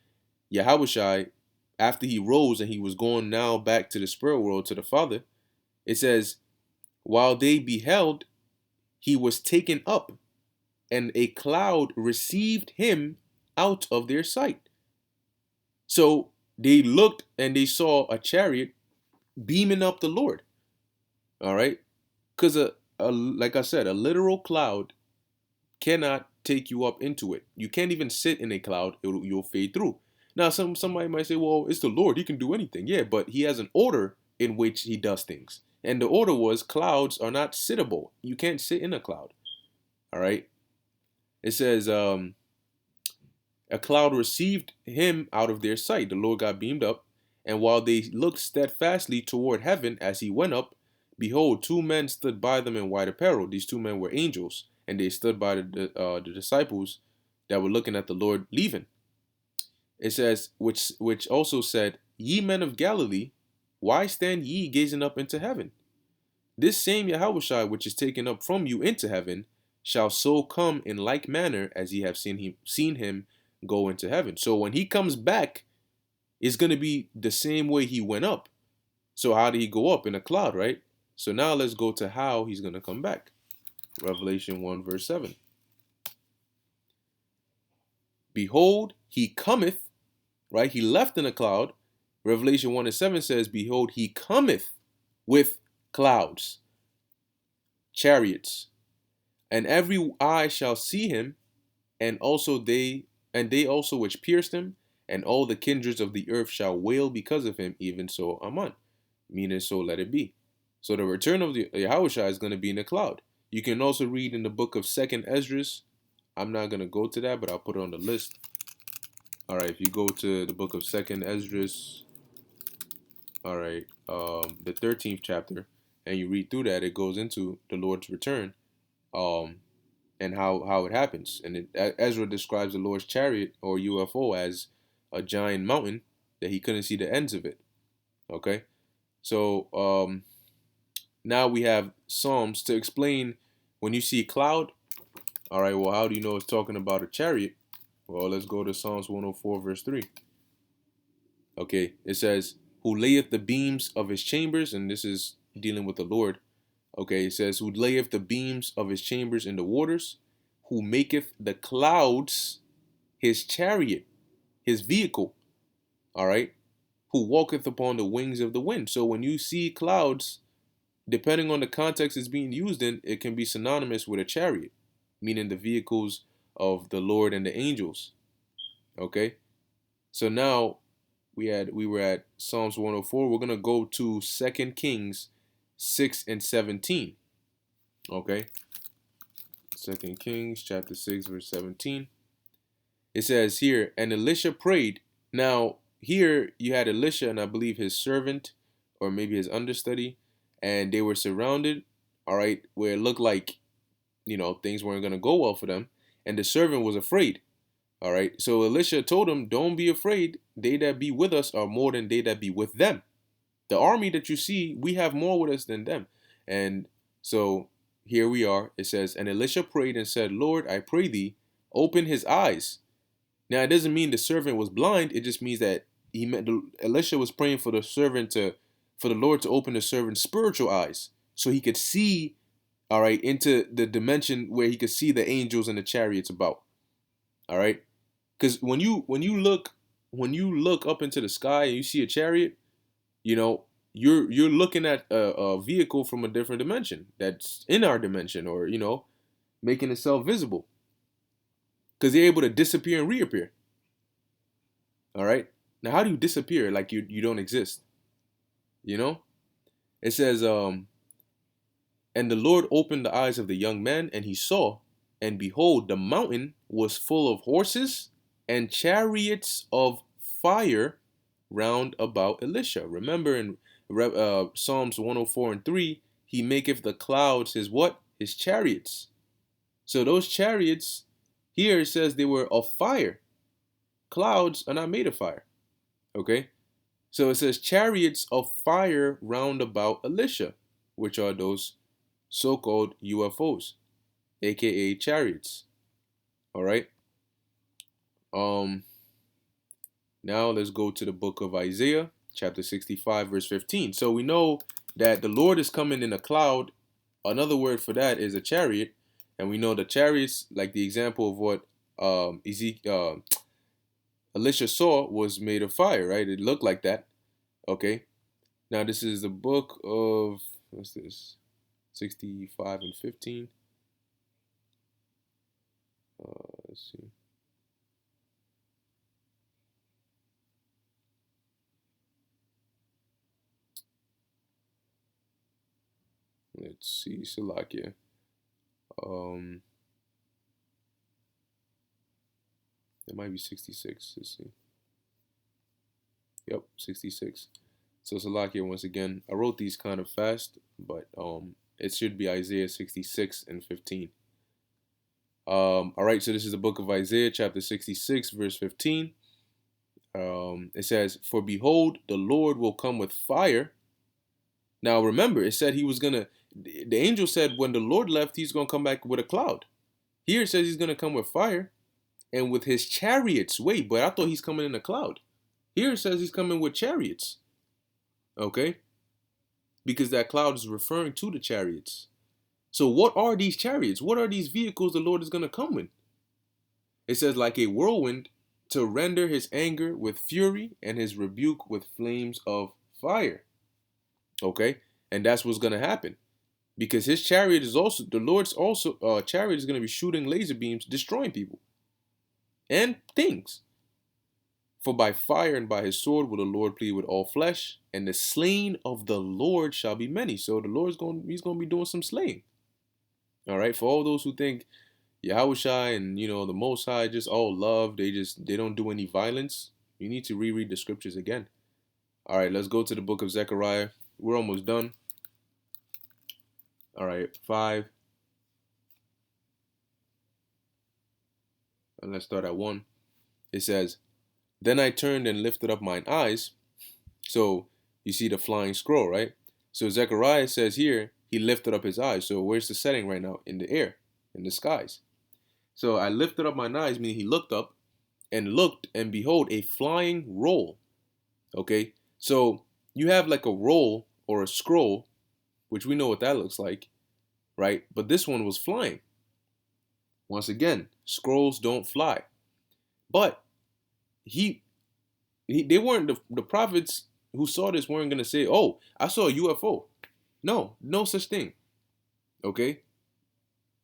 [SPEAKER 1] Yahushua, after he rose and he was going now back to the spirit world, to the Father, it says, "While they beheld, he was taken up, and a cloud received him out of their sight." So they looked and they saw a chariot beaming up the Lord. All right. Because like I said, a literal cloud cannot take you up into it. You can't even sit in a cloud; you'll fade through. Now, somebody might say, "Well, it's the Lord; He can do anything." Yeah, but He has an order in which He does things, and the order was clouds are not sittable. You can't sit in a cloud. All right. It says, "A cloud received him out of their sight." The Lord got beamed up, and while they looked steadfastly toward heaven as He went up, behold, two men stood by them in white apparel. These two men were angels, and they stood by the disciples that were looking at the Lord leaving. It says, which also said, "Ye men of Galilee, why stand ye gazing up into heaven? This same Yahushua which is taken up from you into heaven shall so come in like manner as ye have seen him go into heaven." So when He comes back, it's going to be the same way He went up. So how did He go up? In a cloud, right? So now let's go to how He's going to come back. Revelation 1 verse 7. "Behold, He cometh," right? He left in a cloud. Revelation 1 and 7 says, "Behold, He cometh with clouds, chariots, and every eye shall see Him, and they also which pierced Him, and all the kindreds of the earth shall wail because of Him. Even so, Amen." Meaning, so let it be. So the return of the Yahushua is going to be in the cloud. You can also read in the book of 2nd Esdras. I'm not going to go to that, but I'll put it on the list. All right, if you go to the book of 2nd Esdras, all right, the 13th chapter, and you read through that, it goes into the Lord's return, and how it happens. And Ezra describes the Lord's chariot or UFO as a giant mountain that he couldn't see the ends of it. Okay, so now we have Psalms to explain when you see cloud. All right, well, how do you know it's talking about a chariot? Well, let's go to Psalms 104 verse 3. Okay, it says, "Who layeth the beams of his chambers," and this is dealing with the Lord. Okay, it says, "Who layeth the beams of his chambers in the waters, who maketh the clouds his chariot, his vehicle." All right, "Who walketh upon the wings of the wind." So when you see clouds, depending on the context it's being used in, it can be synonymous with a chariot, meaning the vehicles of the Lord and the angels. Okay, so now we were at Psalms 104. We're gonna go to 2 Kings 6 and 17. Okay, 2 Kings chapter 6 verse 17. It says here, "And Elisha prayed." Now here you had Elisha and I believe his servant or maybe his understudy, and they were surrounded all right, where it looked like, things weren't going to go well for them. And the servant was afraid. All right. So Elisha told him, don't be afraid. They that be with us are more than they that be with them. The army that you see, we have more with us than them. And so here we are. It says, and Elisha prayed and said, Lord, I pray thee, open his eyes. Now, it doesn't mean the servant was blind. It just means that Elisha was praying for for the Lord to open the servant's spiritual eyes so he could see, all right, into the dimension where he could see the angels and the chariots about. All right. Because when you look up into the sky and you see a chariot, you're looking at a vehicle from a different dimension that's in our dimension, or making itself visible, because they're able to disappear and reappear. All right. Now, how do you disappear like you don't exist? It says, and the Lord opened the eyes of the young man, and he saw, and behold, the mountain was full of horses and chariots of fire round about Elisha. Remember in Psalms 104:3, he maketh the clouds his what? His chariots. So those chariots, here it says they were of fire. Clouds are not made of fire. Okay? So it says chariots of fire round about Elisha, which are those so-called UFOs, aka chariots. All right? Now let's go to the book of Isaiah, chapter 65, verse 15. So we know that the Lord is coming in a cloud. Another word for that is a chariot. And we know the chariots, like the example of what Elisha saw, was made of fire, right? It looked like that. Okay. Now this is the book of, what's this? 65 and 15. Let's see. Let's see, Salakia. It might be 66. Let's see. Yep, 66. So Salakia, once again, I wrote these kind of fast, but it should be Isaiah 66 and 15. All right, so this is the book of Isaiah, chapter 66, verse 15. It says, for behold, the Lord will come with fire. Now remember, it said he was gonna, the angel said when the Lord left, he's gonna come back with a cloud. Here it says he's gonna come with fire and with his chariots. Wait, but I thought he's coming in a cloud. Here it says he's coming with chariots. Okay? Because that cloud is referring to the chariots. So what are these chariots? What are these vehicles the Lord is going to come with? It says like a whirlwind, to render his anger with fury and his rebuke with flames of fire. Okay? And that's what's going to happen. Because his chariot is also, the Lord's also chariot is going to be shooting laser beams, destroying people and things. For by fire and by his sword will the Lord plead with all flesh, and the slain of the Lord shall be many. So the Lord's he's going to be doing some slaying. All right, for all those who think Yahushua and the Most High just all love, they don't do any violence, you need to reread the scriptures again. All right, let's go to the book of Zechariah. We're almost done. All right, 5. And let's start at 1. It says, then I turned and lifted up mine eyes. So you see the flying scroll, right? So Zechariah says here, he lifted up his eyes. So where's the setting right now? In the air, in the skies. So I lifted up mine eyes, meaning he looked up and looked, and behold, a flying roll. Okay, so you have like a roll or a scroll, which we know what that looks like, right? But this one was flying. Once again, scrolls don't fly. But they weren't, the prophets who saw this weren't going to say, oh, I saw a UFO. No such thing. Okay?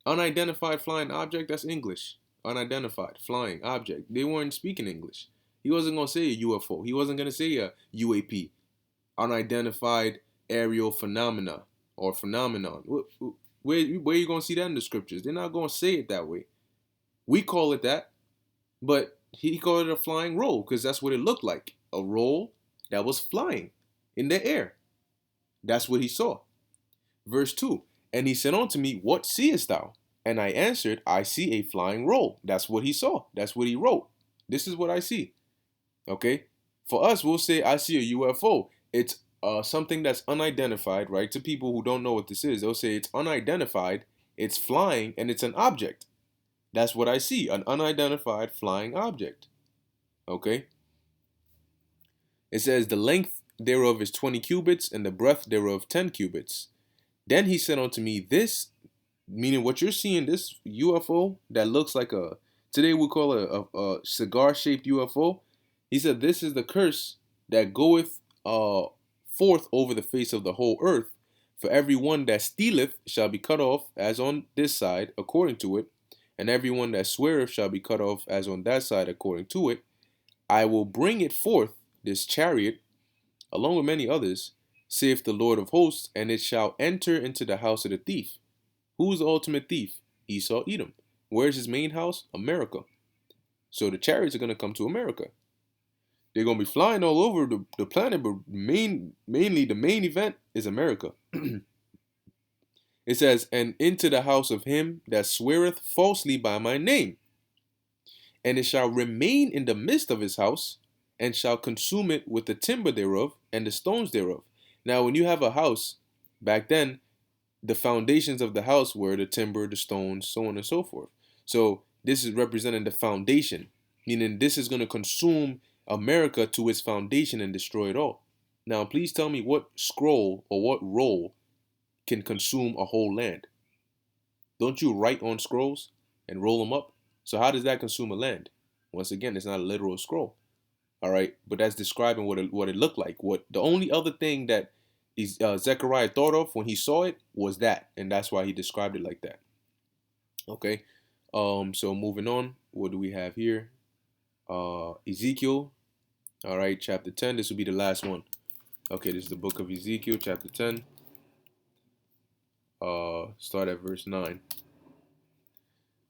[SPEAKER 1] Unidentified flying object, that's English. Unidentified flying object. They weren't speaking English. He wasn't going to say a UFO. He wasn't going to say a UAP. Unidentified aerial phenomena or phenomenon. Where are you going to see that in the scriptures? They're not going to say it that way. We call it that, but he called it a flying roll because that's what it looked like. A roll that was flying in the air. That's what he saw. Verse 2. And he said unto me, What seest thou? And I answered, I see a flying roll. That's what he saw. That's what he wrote. This is what I see. Okay? For us, we'll say, I see a UFO. It's something that's unidentified, right? To people who don't know what this is, they'll say it's unidentified, it's flying, and it's an object. That's what I see, an unidentified flying object. Okay? It says, the length thereof is 20 cubits, and the breadth thereof 10 cubits. Then he said unto me, This, meaning what you're seeing, this UFO that looks like today we call it a cigar-shaped UFO. He said, This is the curse that goeth forth over the face of the whole earth. For every one that stealeth shall be cut off, as on this side, according to it. And every one that sweareth shall be cut off, as on that side, according to it. I will bring it forth, this chariot, along with many others, saith the Lord of hosts, and it shall enter into the house of the thief. Who's the ultimate thief? Esau, Edom. Where's his main house? America. So the chariots are going to come to America. They're going to be flying all over the planet, but mainly the main event is America. It says, and into the house of him that sweareth falsely by my name. And it shall remain in the midst of his house, and shall consume it with the timber thereof, and the stones thereof. Now, when you have a house, back then, the foundations of the house were the timber, the stones, so on and so forth. So this is representing the foundation, meaning this is going to consume America to its foundation and destroy it all. Now, please tell me what scroll or what roll can consume a whole land. Don't you write on scrolls and roll them up? So how does that consume a land? Once again, it's not a literal scroll. All right, but that's describing what it looked like. What the only other thing that Zechariah thought of when he saw it was that, and that's why he described it like that. Okay, so moving on, what do we have here? Ezekiel. All right, chapter 10. This will be the last one. Okay, this is the book of Ezekiel, chapter 10. Start at verse 9.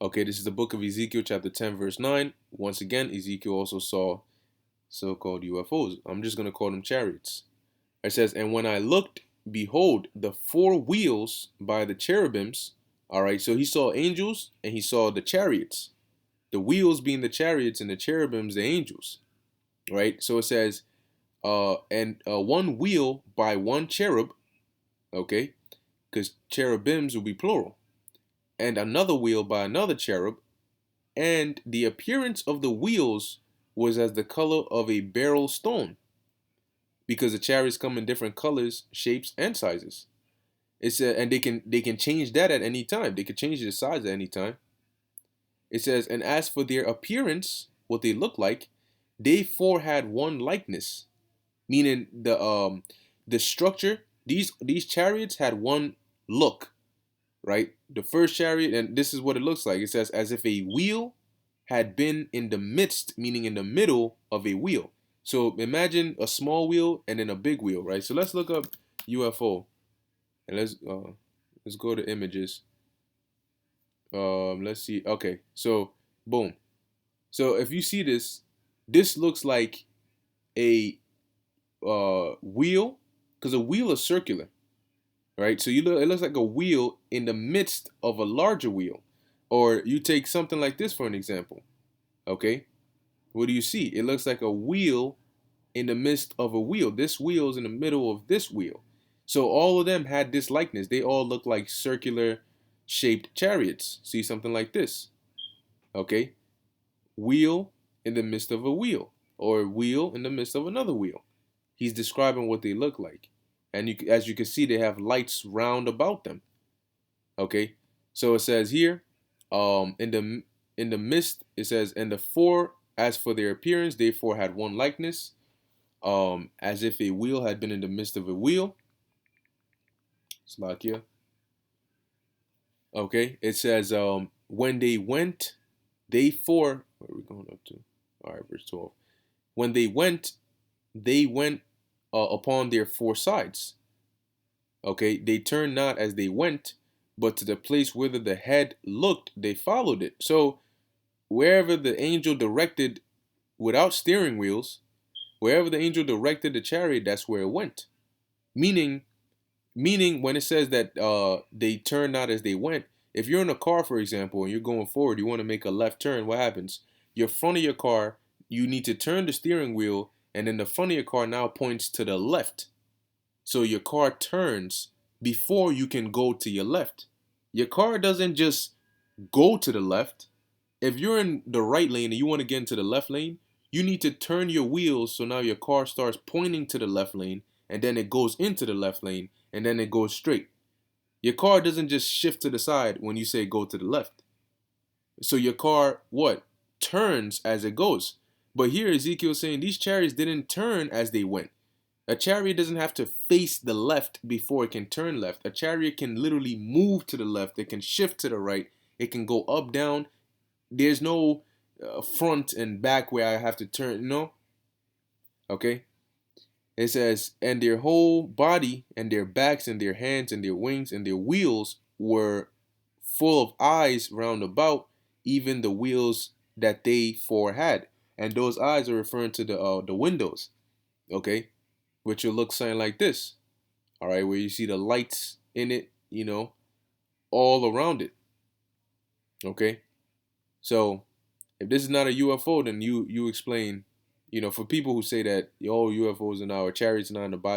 [SPEAKER 1] Okay, this is the book of Ezekiel, chapter 10, verse 9. Once again, Ezekiel also saw so-called UFOs. I'm just going to call them chariots. It says, and when I looked, behold, the four wheels by the cherubims. All right, so he saw angels and he saw the chariots. The wheels being the chariots and the cherubims, the angels. Right, so it says, one wheel by one cherub. Okay, because cherubims will be plural. And another wheel by another cherub. And the appearance of the wheels was as the color of a beryl stone, because the chariots come in different colors, shapes, and sizes. And they can change that at any time. They could change the size at any time. It says, and as for their appearance, what they look like, they four had one likeness, meaning the structure. These chariots had one look, right? The first chariot, and this is what it looks like. It says, as if a wheel had been in the midst, meaning in the middle of a wheel. So imagine a small wheel and then a big wheel, right? So let's look up UFO, and let's go to images. Let's see. Okay, so boom. So if you see this, this looks like a wheel, because a wheel is circular, right? So it looks like a wheel in the midst of a larger wheel. Or you take something like this for an example. Okay, what do you see? It looks like a wheel in the midst of a wheel. This wheel is in the middle of this wheel. So all of them had this likeness. They all look like circular shaped chariots. See something like this. Okay, wheel in the midst of a wheel, or wheel in the midst of another wheel. He's describing what they look like. And as you can see, they have lights round about them. Okay, so it says here, in the midst, it says, and the four, as for their appearance, they four had one likeness, as if a wheel had been in the midst of a wheel. Slakia. Okay, it says, when they went, they four, where are we going up to? All right, verse 12. When they went upon their four sides. Okay, they turned not as they went, but to the place whither the head looked, they followed it. So wherever the angel directed, without steering wheels, wherever the angel directed the chariot, that's where it went. Meaning, Meaning, when it says that they turned not as they went, if you're in a car, for example, and you're going forward, you want to make a left turn, what happens? Your front of your car, you need to turn the steering wheel, and then the front of your car now points to the left. So your car turns before you can go to your left. Your car doesn't just go to the left. If you're in the right lane and you want to get into the left lane, you need to turn your wheels so now your car starts pointing to the left lane, and then it goes into the left lane, and then it goes straight. Your car doesn't just shift to the side when you say go to the left. So your car, what? Turns as it goes. But here Ezekiel's saying these chariots didn't turn as they went. A chariot doesn't have to face the left before it can turn left. A chariot can literally move to the left. It can shift to the right. It can go up, down. There's no front and back where I have to turn. No. Okay. It says, and their whole body and their backs and their hands and their wings and their wheels were full of eyes round about, even the wheels that they four had. And those eyes are referring to the windows. Okay. Which will look something like this. All right. Where you see the lights in it, all around it. Okay. So if this is not a UFO, then you explain, for people who say that, UFOs are not, or chariots are not in the Bible.